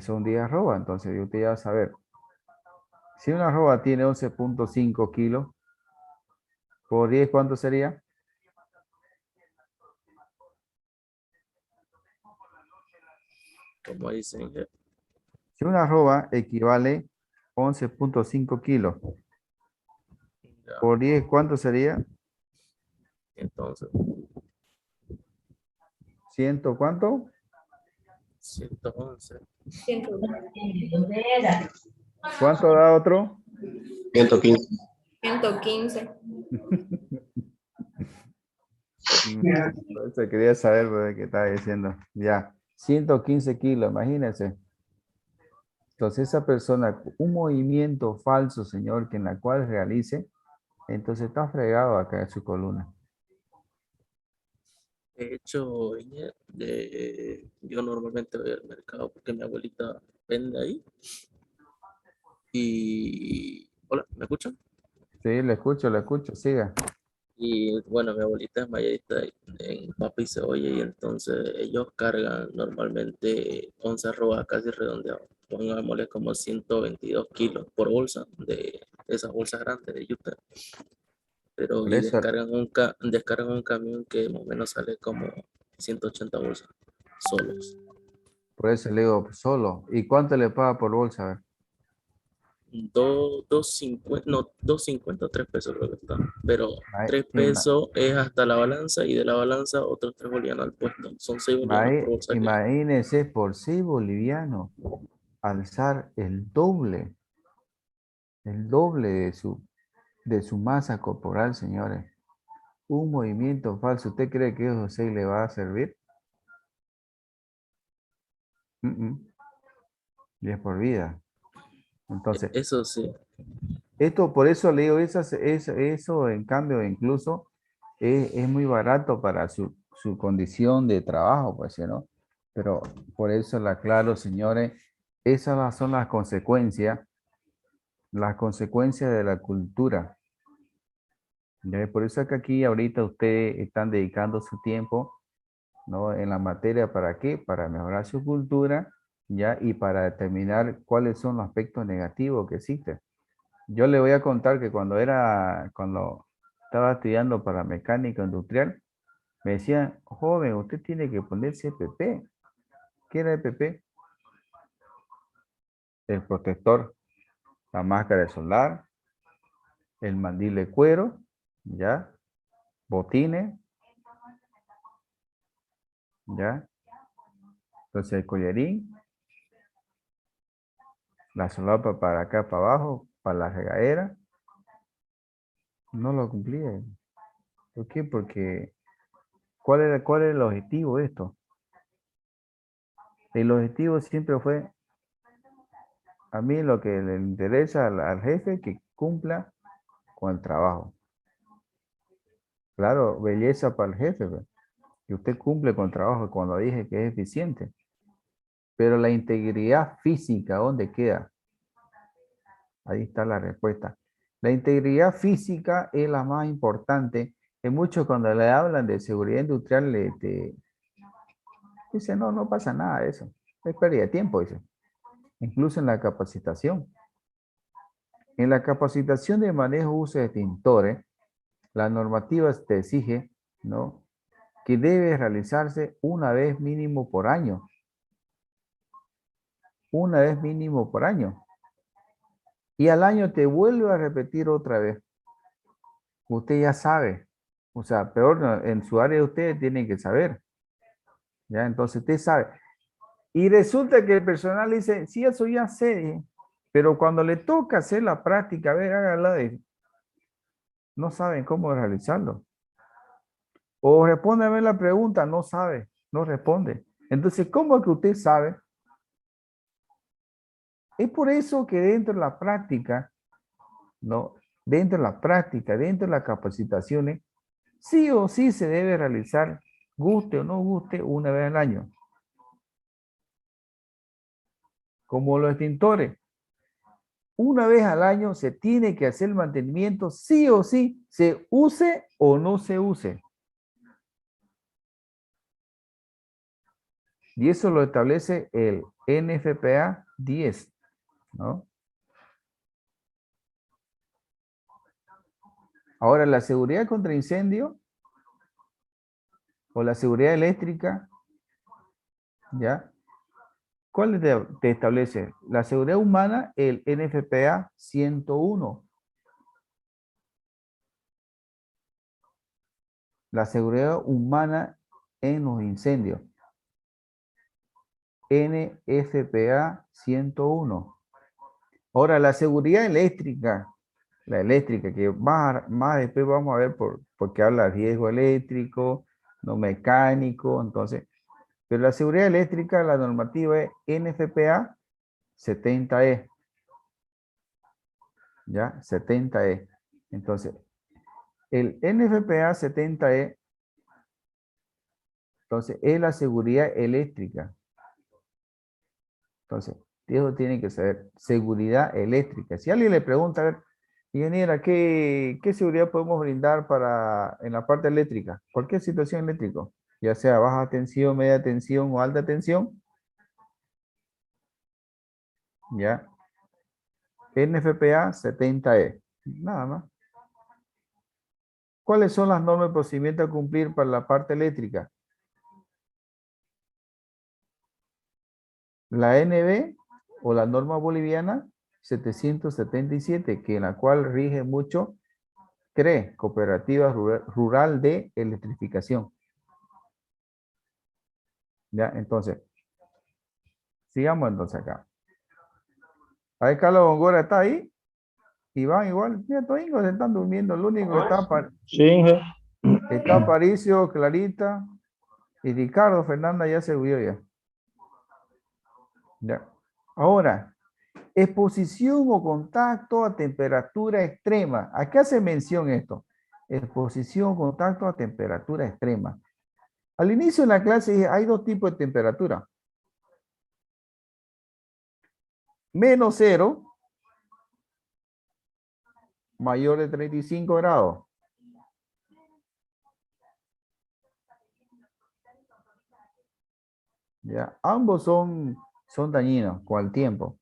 son 10 arroba. Entonces usted ya va a saber. Si una arroba tiene 11.5 kilos, por 10, ¿cuánto sería? Como dicen. Si una arroba equivale 11.5 kilos, Ya, por 10, ¿cuánto sería? entonces, ¿100 cuánto? 111. 115. ¿Cuánto da otro? 115. 115. Por eso quería saber de qué estaba diciendo. Ya, 115 kilos, imagínense. Entonces esa persona, un movimiento falso, señor, que en la cual realice, entonces está fregado acá en su columna. De hecho, yo normalmente voy al mercado porque mi abuelita vende ahí. Y, hola, ¿me escuchan? Sí, le escucho, siga. Y bueno, mi abuelita es mayorista en papa y cebolla y entonces ellos cargan normalmente 11 arrobas casi redondeados. Pongámosle como 122 kilos por bolsa de esas bolsas grandes de yuca. Pero Por y eso, descargan un camión que más o menos sale como 180 bolsas solos. por eso le digo solo. ¿Y cuánto le paga por bolsa? A ver. 2.50, no, 2.50 o 3 pesos creo que está. Pero Ahí, 3 pesos es hasta la balanza y de la balanza otros 3 bolivianos al puesto. Son 6 bolivianos por bolsa que Imagínese por 6 bolivianos alzar el doble de su masa corporal, señores. Un movimiento falso. ¿Usted cree que eso 6 le va a servir? Mm, mm. Y es por vida. Entonces, eso sí. esto, por eso le digo, eso en cambio incluso es muy barato para su condición de trabajo, pues, ¿sí, no? Pero por eso la aclaro, señores, esas son las consecuencias de la cultura. ¿Ya? Por eso es que aquí ahorita ustedes están dedicando su tiempo, ¿no? En la materia, ¿para qué? Para mejorar su cultura, ¿ya? Y para determinar cuáles son los aspectos negativos que existen. Yo le voy a contar que cuando estaba estudiando para mecánica industrial, me decían, joven, usted tiene que ponerse EPP. ¿Qué era EPP? El protector, la máscara de solar, el mandil de cuero, ¿ya? Botines, ¿ya? Entonces el collarín, la solapa para acá, para abajo, para la regadera. No lo cumplía. ¿Por qué? Porque cuál era el objetivo de esto? El objetivo siempre fue, a mí lo que le interesa al jefe, que cumpla con el trabajo. Claro, belleza para el jefe, pues, que usted cumple con el trabajo cuando dije que es eficiente. Pero la integridad física, ¿dónde queda? Ahí está la respuesta. La integridad física es la más importante. En muchos cuando le hablan de seguridad industrial, dice, no, no pasa nada de eso. Es pérdida de tiempo, dice. Incluso en la capacitación. En la capacitación de manejo uso de extintores, la normativa te exige, ¿no? Que debe realizarse una vez mínimo por año. Una vez mínimo por año. Y al año te vuelve a repetir otra vez. Usted ya sabe. O sea, peor, no, en su área ustedes tienen que saber. ¿Ya? Entonces usted sabe. Y resulta que el personal dice, sí, eso ya sé. Pero cuando le toca hacer la práctica, a ver, hágala de... No saben cómo realizarlo. O respóndeme la pregunta, no sabe, no responde. Entonces, ¿cómo es que usted sabe? Es por eso que dentro de la práctica, ¿no? Dentro de la práctica, dentro de las capacitaciones, sí o sí se debe realizar, guste o no guste, una vez al año. Como los extintores, una vez al año se tiene que hacer el mantenimiento, sí o sí, se use o no se use. Y eso lo establece el NFPA 10, ¿no? Ahora, la seguridad contra incendio o la seguridad eléctrica, ¿ya? ¿Cuál te establece? La seguridad humana, el NFPA 101. La seguridad humana en los incendios. NFPA 101. Ahora, la seguridad eléctrica, la eléctrica, que más después vamos a ver porque habla de riesgo eléctrico, no mecánico, entonces, pero la seguridad eléctrica, la normativa es NFPA 70E, ¿ya? 70E. Entonces, el NFPA 70E Entonces, es la seguridad eléctrica. Entonces, eso tiene que ser seguridad eléctrica. Si alguien le pregunta, a ver, ingeniera, ¿qué seguridad podemos brindar en la parte eléctrica? Cualquier situación eléctrica, ya sea baja tensión, media tensión o alta tensión, ya. NFPA 70E, nada más. ¿Cuáles son las normas de procedimiento a cumplir para la parte eléctrica? La NB o la norma boliviana 777, que en la cual rige mucho CRE, Cooperativa Rural de Electrificación. Ya, entonces, sigamos entonces acá. Ahí Carlos Góngora está ahí. Iván igual. Mira, todos se están durmiendo. Lo único que está Aparicio, Clarita y Ricardo. Fernanda ya se huyó ya. Ya. Ahora, exposición o contacto a temperatura extrema. ¿A qué hace mención esto? Exposición o contacto a temperatura extrema. Al inicio de la clase dije, hay dos tipos de temperatura. -0, mayor de 35 grados. Ya, ambos son dañinos con el tiempo.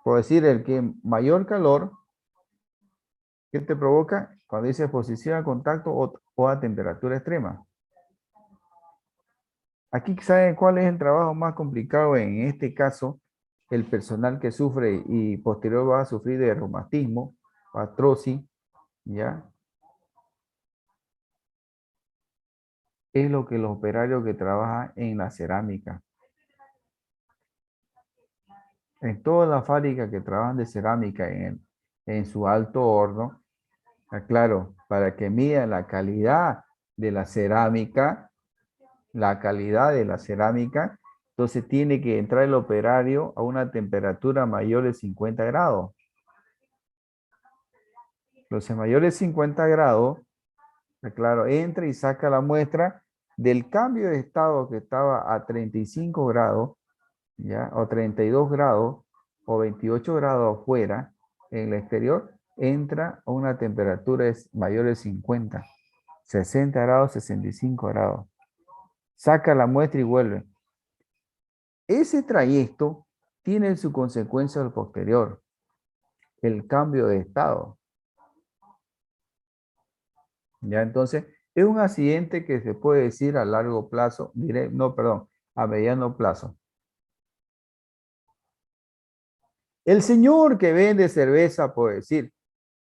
Por decir, el que mayor calor, ¿qué te provoca? Cuando dice exposición a contacto o a temperatura extrema. Aquí, ¿saben cuál es el trabajo más complicado? En este caso, el personal que sufre y posterior va a sufrir de reumatismo, artrosis, ¿ya? Es lo que los operarios que trabajan en la cerámica. En todas las fábricas que trabajan de cerámica en su alto horno, claro, para que midan la calidad de la cerámica, entonces tiene que entrar el operario a una temperatura mayor de 50 grados. Entonces, mayor de 50 grados, claro, entra y saca la muestra del cambio de estado que estaba a 35 grados, ¿ya? O 32 grados, o 28 grados afuera, en el exterior, entra a una temperatura mayor de 50, 60 grados, 65 grados. Saca la muestra y vuelve. Ese trayecto tiene su consecuencia al posterior, el cambio de estado. Ya, entonces, es un accidente que se puede decir a largo plazo, a mediano plazo. El señor que vende cerveza, puede decir,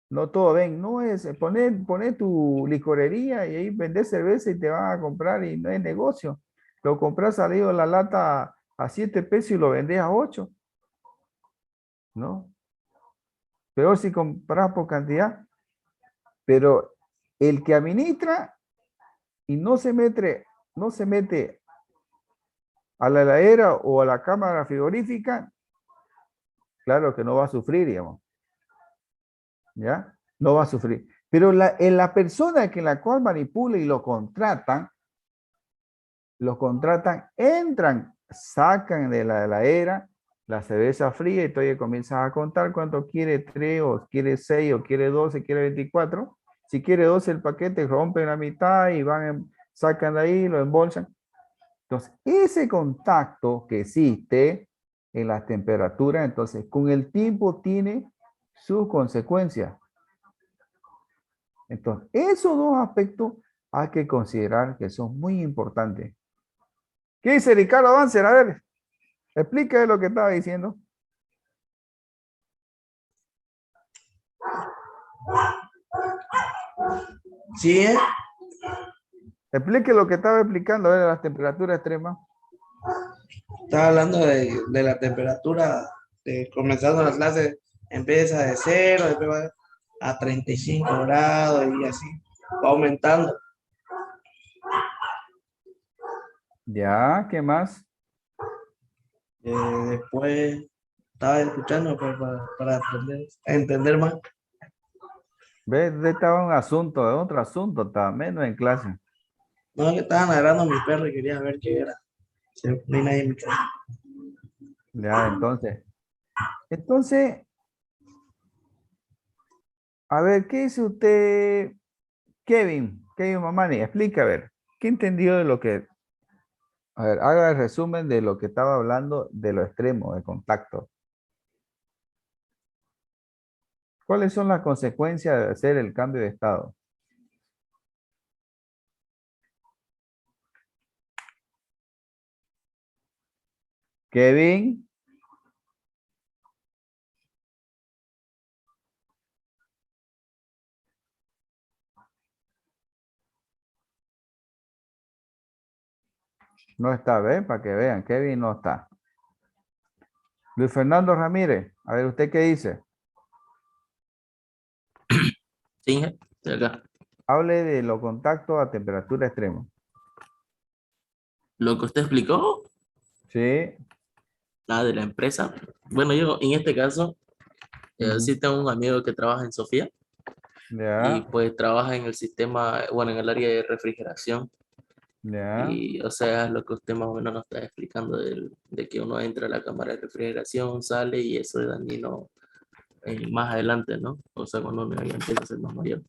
no todo ven, no es poner tu licorería y ahí vender cerveza y te van a comprar y no es negocio. Lo compras salido la lata a 7 pesos y lo vendes a 8. ¿No? Peor si compras por cantidad. Pero el que administra y no se mete a la heladera o a la cámara frigorífica, claro que no va a sufrir, digamos. ¿Ya? No va a sufrir. Pero en la persona que la cual manipula y lo contratan, entran, sacan de la heladera la cerveza fría y todavía comienzan a contar cuánto quiere, 3 o quiere 6 o quiere 12, quiere 24. Si quiere 12 el paquete, rompen la mitad y sacan de ahí, lo embolsan. Entonces, ese contacto que existe en las temperaturas, entonces, con el tiempo tiene sus consecuencias. Entonces, esos dos aspectos hay que considerar que son muy importantes. ¿Qué dice Ricardo Avancer? A ver, explica lo que estaba diciendo. Sí, Explique lo que estaba explicando, a ver, de las temperaturas extremas. estaba hablando de la temperatura, comenzando la clase, empieza de 0, después va a 35 grados y así, va aumentando. Ya, ¿qué más? Después estaba escuchando para entender más. ¿Ves? Estaba un asunto, otro asunto, estaba menos en clase. No, que estaban ladrando a mi perro y quería ver qué era. No hay nadie en mi casa. Ya, entonces, a ver, ¿qué dice usted, Kevin Mamani? Explica, a ver, ¿qué entendió de lo que, a ver, haga el resumen de lo que estaba hablando de lo extremo, de contacto? ¿Cuáles son las consecuencias de hacer el cambio de estado? Kevin, no está, ¿ven? Para que vean, Kevin no está. Luis Fernando Ramírez, a ver, ¿usted qué dice? Sí, de acá. Hable de los contactos a temperatura extrema. Lo que usted explicó, Sí. la de la empresa. Bueno, yo en este caso, Ujú. sí tengo un amigo que trabaja en Sofía y Ya, pues trabaja en el sistema, bueno, en el área de refrigeración. ya. Y, o sea, lo que usted más o menos nos está explicando de que uno entra a la cámara de refrigeración, sale y eso es dañino más adelante, ¿no? O sea, cuando uno ya empieza a ser más mayor.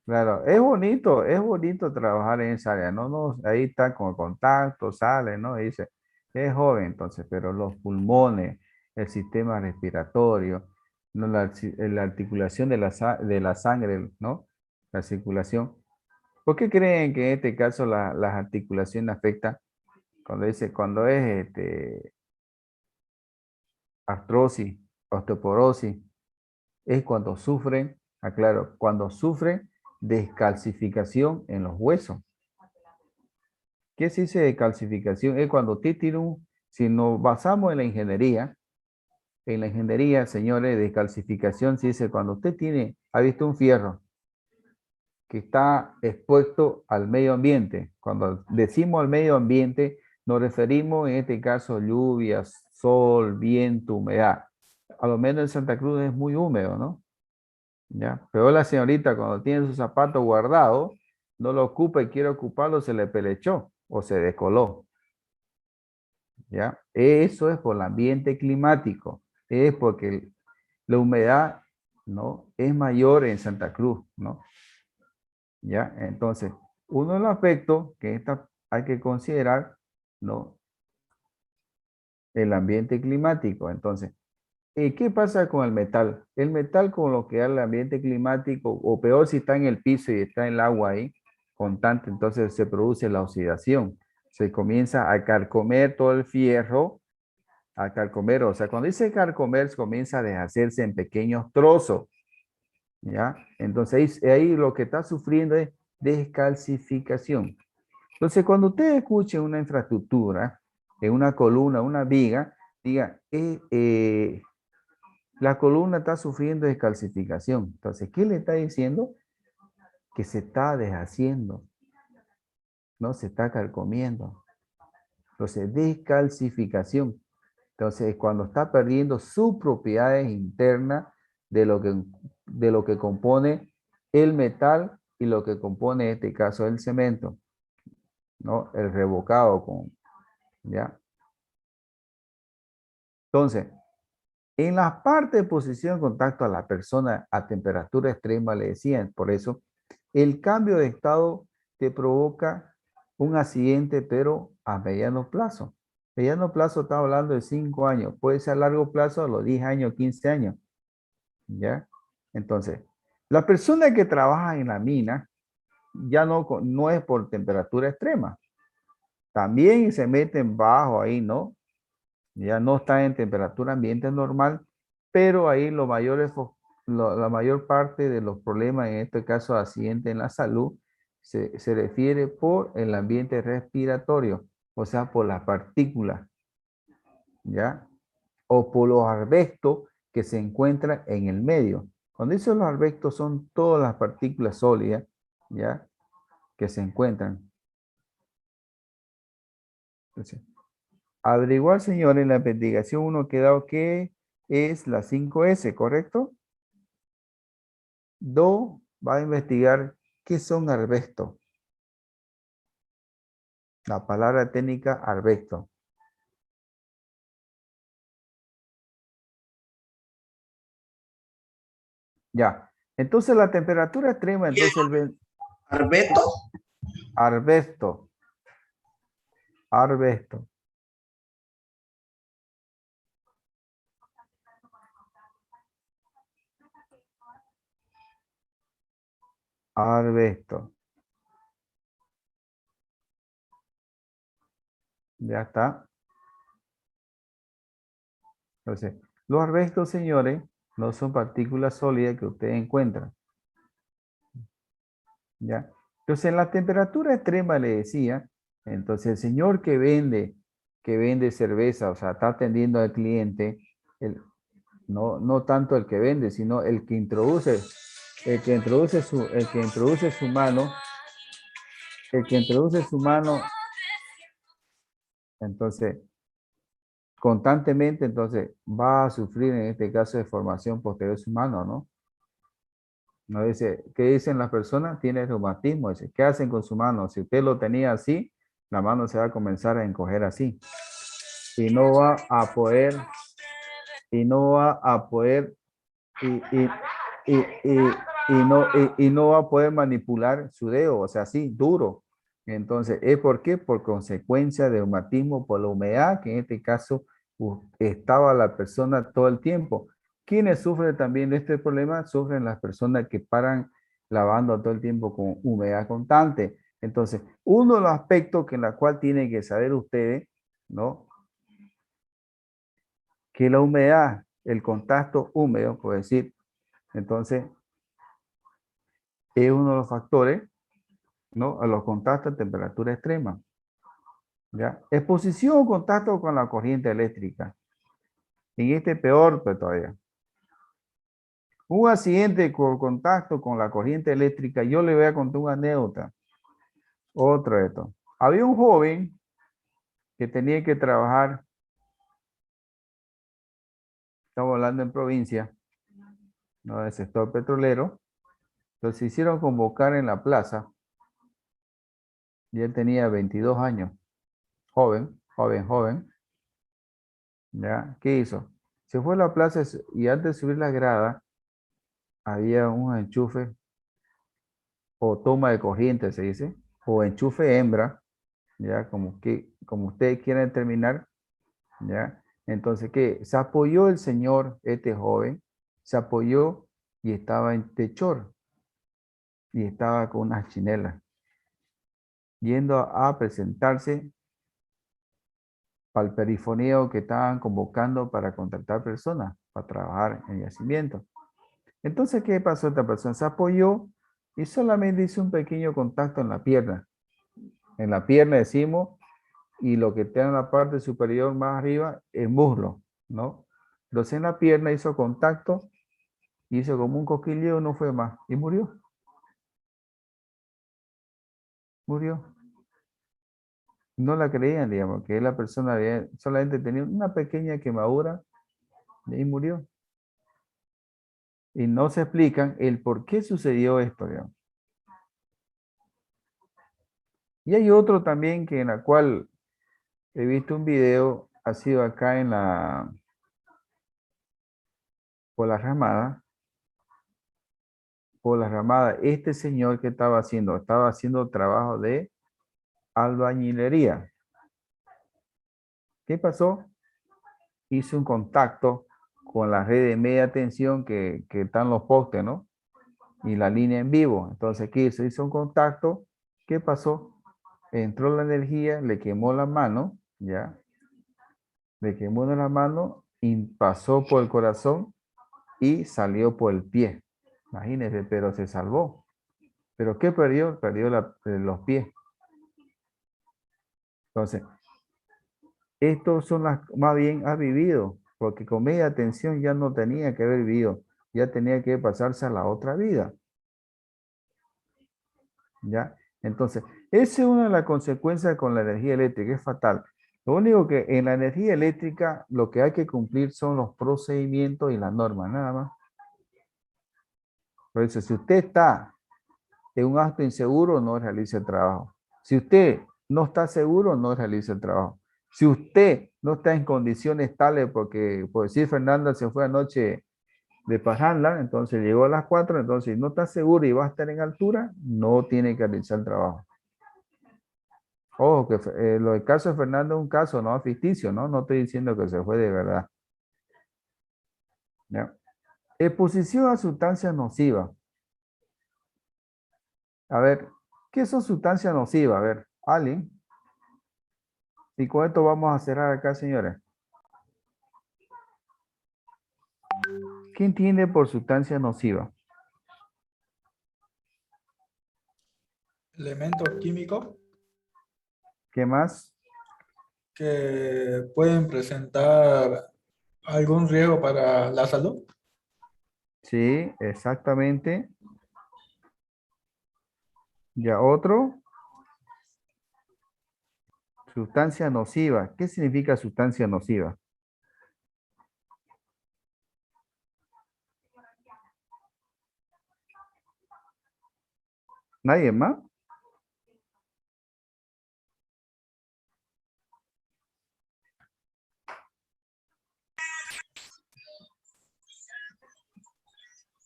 Claro, es bonito trabajar en esa área, ¿no? No, ahí está con contacto, sale, ¿no? Y dice, es joven entonces, pero los pulmones, el sistema respiratorio, ¿no? La articulación de de la sangre, ¿no? La circulación. ¿Por qué creen que en este caso las articulaciones afectan? Cuando es artrosis, osteoporosis, es cuando sufren, aclaro, cuando sufren descalcificación en los huesos. ¿Qué se dice de calcificación? Es cuando usted tiene si nos basamos en la ingeniería, señores, de calcificación se dice cuando usted ha visto un fierro que está expuesto al medio ambiente. Cuando decimos al medio ambiente, nos referimos en este caso lluvias, sol, viento, humedad. A lo menos en Santa Cruz es muy húmedo, ¿no? ¿Ya? Pero la señorita cuando tiene su zapato guardado, no lo ocupa y quiere ocuparlo, se le pelechó o se descoló. ¿Ya? Eso es por el ambiente climático, es porque la humedad, ¿no? Es mayor en Santa Cruz, ¿no? ¿Ya? Entonces, uno de los aspectos que hay que considerar, ¿no? El ambiente climático. Entonces, ¿qué pasa con el metal? El metal con lo que da el ambiente climático, o peor si está en el piso y está en el agua ahí, constante, entonces se produce la oxidación. Se comienza a carcomer todo el fierro, a carcomer, o sea, cuando dice carcomer, comienza a deshacerse en pequeños trozos, ¿ya? Entonces ahí lo que está sufriendo es descalcificación. Entonces, cuando usted escuche una infraestructura, en una columna, una viga, diga, la columna está sufriendo descalcificación. Entonces, ¿qué le está diciendo? Que se está deshaciendo, ¿no? Se está carcomiendo. Entonces, descalcificación. Entonces, cuando está perdiendo sus propiedades internas de lo que compone el metal y lo que compone, en este caso, el cemento, ¿no? El revocado ¿ya? Entonces, en la parte de posición de contacto a la persona a temperatura extrema, le decían, por eso, el cambio de estado te provoca un accidente, pero a mediano plazo. Mediano plazo está hablando de 5 años, puede ser a largo plazo a los 10 años, 15 años, ¿ya? Entonces, la persona que trabaja en la mina ya no es por temperatura extrema, también se meten bajo ahí, ¿no? Ya no está en temperatura ambiente normal, pero ahí la mayor parte de los problemas, en este caso accidente en la salud, se refiere por el ambiente respiratorio, o sea, por las partículas, ¿ya? O por los arbestos que se encuentran en el medio. Cuando dice los arbestos son todas las partículas sólidas, ¿ya? Que se encuentran. Entonces, averiguar, señor, en la investigación uno ha quedado que es la 5S, ¿correcto? Va a investigar qué son arbestos. La palabra técnica, arvesto. Ya. Entonces la temperatura extrema, entonces Arbeto. arvesto. Arvesto. Arvesto. Ya está. Entonces, los arbestos, señores, no son partículas sólidas que ustedes encuentran. ¿Ya? Entonces, en la temperatura extrema le decía, entonces el señor que vende cerveza, o sea, está atendiendo al cliente, no tanto el que vende, sino el que introduce su mano, entonces, constantemente, entonces, va a sufrir en este caso de formación posterior de su mano, ¿no? No dice, ¿qué dicen las personas? Tiene reumatismo. Dice, ¿qué hacen con su mano? Si usted lo tenía así, la mano se va a comenzar a encoger así. Y no va a poder, y no va a poder, y no va a poder manipular su dedo, o sea, así, duro. Entonces, ¿es por qué? Por consecuencia de reumatismo por la humedad, que en este caso estaba la persona todo el tiempo. ¿Quiénes sufren también de este problema? Sufren las personas que paran lavando todo el tiempo con humedad constante. Entonces, uno de los aspectos que en la cual tienen que saber ustedes, ¿no? Que la humedad, el contacto húmedo, por decir, entonces, es uno de los factores, ¿no? A los contactos a temperatura extrema. ¿Ya? Exposición o contacto con la corriente eléctrica. En este peor, pues todavía. Un accidente con contacto con la corriente eléctrica, yo le voy a contar una anécdota. Otro de esto. Había un joven que tenía que trabajar, estamos hablando en provincia, no del sector petrolero, entonces se hicieron convocar en la plaza y él tenía 22 años, joven. ¿Ya? ¿Qué hizo? Se fue a la plaza y antes de subir la grada había un enchufe o toma de corriente, se dice, o enchufe hembra, ¿ya? Como ustedes quieran terminar, ¿ya? Entonces, ¿qué? Se apoyó el señor, este joven, se apoyó y estaba en techor y estaba con unas chinelas, yendo a presentarse al perifoneo que estaban convocando para contratar personas para trabajar en yacimiento. Entonces, ¿qué pasó? Esta persona se apoyó y solamente hizo un pequeño contacto en la pierna. En la pierna decimos, y lo que está en la parte superior más arriba es muslo, ¿no? Entonces en la pierna hizo contacto, hizo como un cosquilleo, no fue más, y murió. Murió. No la creían, digamos, que la persona había solamente tenía una pequeña quemadura y murió. Y no se explican el por qué sucedió esto, digamos. Y hay otro también que en la cual he visto un video, ha sido acá por la ramada. Por la ramada, este señor que estaba haciendo trabajo de albañilería. ¿Qué pasó? Hizo un contacto con la red de media tensión que están los postes, ¿no? Y la línea en vivo. Entonces, ¿qué hizo? Hizo un contacto. ¿Qué pasó? Entró la energía, le quemó la mano, ¿ya? Le quemó la mano y pasó por el corazón y salió por el pie. Imagínense, pero se salvó. ¿Pero qué perdió? Perdió los pies. Entonces, estos son las, más bien ha vivido, porque con media tensión ya no tenía que haber vivido, ya tenía que pasarse a la otra vida. ¿Ya? Entonces, esa es una de las consecuencias con la energía eléctrica, es fatal. Lo único que en la energía eléctrica lo que hay que cumplir son los procedimientos y las normas, nada más. Por eso, si usted está en un acto inseguro, no realice el trabajo. Si usted no está seguro, no realiza el trabajo. Si usted no está en condiciones tales, porque por decir Fernanda se fue anoche de parranda, entonces llegó a las 4, entonces no está seguro y va a estar en altura, no tiene que realizar el trabajo. Ojo, que lo del caso de Fernando es un caso no ficticio, ¿no? No estoy diciendo que se fue de verdad. ¿Ya? Exposición a sustancias nocivas. A ver, ¿qué son sustancias nocivas? A ver, Ali. Y con esto vamos a cerrar acá, señores. ¿Qué entiende por sustancia nociva? Elementos químicos ¿Qué más? que pueden presentar algún riesgo para la salud. Sí, exactamente. Ya otro. Sustancia nociva. ¿Qué significa sustancia nociva? ¿Nadie más?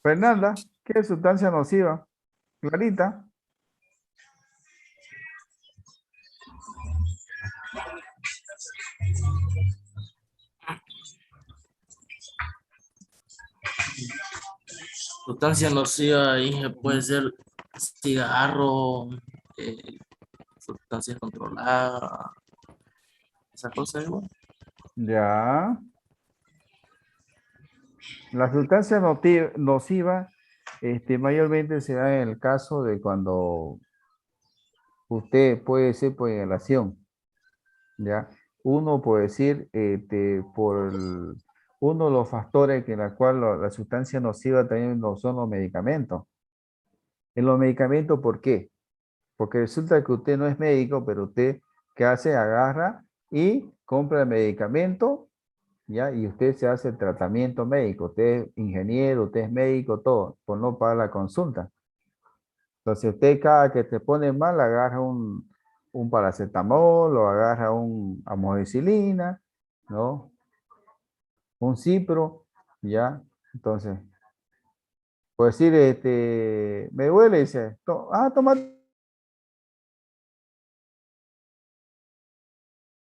Fernanda, ¿qué es sustancia nociva? Clarita. Sustancia nociva ahí puede ser cigarro, eh, sustancias controladas, esa cosa igual. Ya. La sustancia nociva, mayormente se da en el caso de cuando usted puede ser por inhalación. ¿Ya? Uno puede decir, uno de los factores que en la cual la sustancia nociva también no son los medicamentos. En los medicamentos, ¿por qué? Porque resulta que usted no es médico, pero usted, ¿qué hace? Agarra y compra el medicamento, ¿ya? Y usted se hace el tratamiento médico. Usted es ingeniero, usted es médico, todo, por no pagar la consulta. Entonces usted cada que te pone mal agarra un paracetamol o agarra un amoxicilina, ¿no? Un cipro, ¿ya? Entonces, pues decir, me duele, dice, toma